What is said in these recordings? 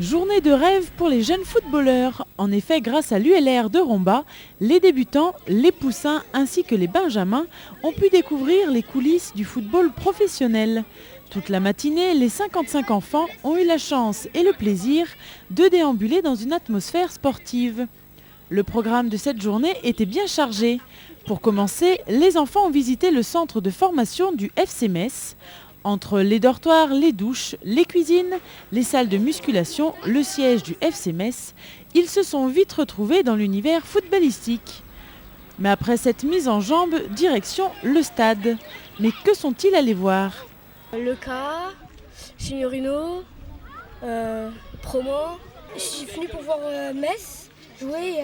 Journée de rêve pour les jeunes footballeurs. En effet, grâce à l'ULR de Romba, les débutants, les poussins ainsi que les benjamins ont pu découvrir les coulisses du football professionnel. Toute la matinée, les 55 enfants ont eu la chance et le plaisir de déambuler dans une atmosphère sportive. Le programme de cette journée était bien chargé. Pour commencer, les enfants ont visité le centre de formation du FC Metz. Entre les dortoirs, les douches, les cuisines, les salles de musculation, le siège du FC Metz, ils se sont vite retrouvés dans l'univers footballistique. Mais après cette mise en jambe, direction le stade. Mais que sont-ils allés voir ? Le cas, Signorino, Promo. Je suis venu pour voir Metz jouer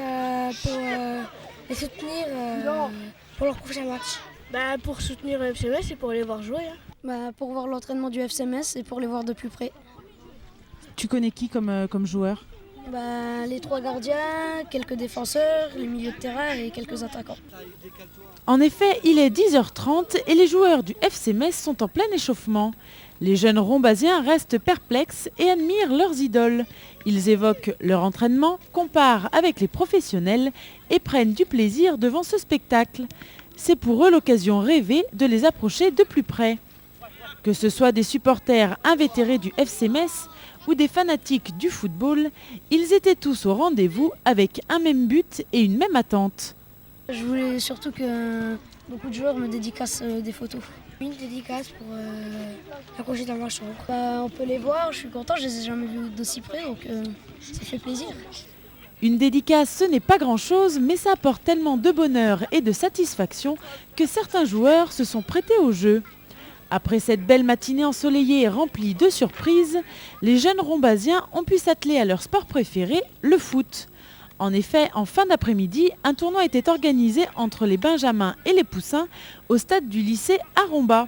pour les soutenir pour leur prochain match. Pour soutenir le FC Metz et pour les voir jouer. Pour voir l'entraînement du FC Metz et pour les voir de plus près. Tu connais qui comme joueur ? Les 3 gardiens, quelques défenseurs, les milieux de terrain et quelques attaquants. En effet, il est 10h30 et les joueurs du FC Metz sont en plein échauffement. Les jeunes Rombasiens restent perplexes et admirent leurs idoles. Ils évoquent leur entraînement, comparent avec les professionnels et prennent du plaisir devant ce spectacle. C'est pour eux l'occasion rêvée de les approcher de plus près. Que ce soit des supporters invétérés du FC Metz ou des fanatiques du football, ils étaient tous au rendez-vous avec un même but et une même attente. Je voulais surtout que beaucoup de joueurs me dédicacent des photos. Une dédicace pour accrocher dans ma chambre. On peut les voir, je suis content, je les ai jamais vus d'aussi près, donc ça fait plaisir. Une dédicace, ce n'est pas grand-chose, mais ça apporte tellement de bonheur et de satisfaction que certains joueurs se sont prêtés au jeu. Après cette belle matinée ensoleillée et remplie de surprises, les jeunes Rombasiens ont pu s'atteler à leur sport préféré, le foot. En effet, en fin d'après-midi, un tournoi était organisé entre les benjamins et les poussins au stade du lycée à Romba.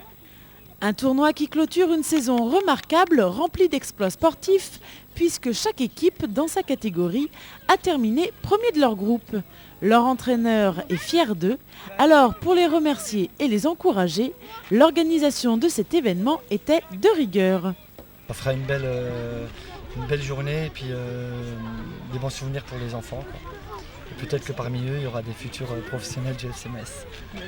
Un tournoi qui clôture une saison remarquable, remplie d'exploits sportifs, puisque chaque équipe, dans sa catégorie, a terminé premier de leur groupe. Leur entraîneur est fier d'eux. Alors, pour les remercier et les encourager, l'organisation de cet événement était de rigueur. Ça fera une belle journée et puis des bons souvenirs pour les enfants, quoi. Et peut-être que parmi eux, il y aura des futurs professionnels du FC Metz. Voilà.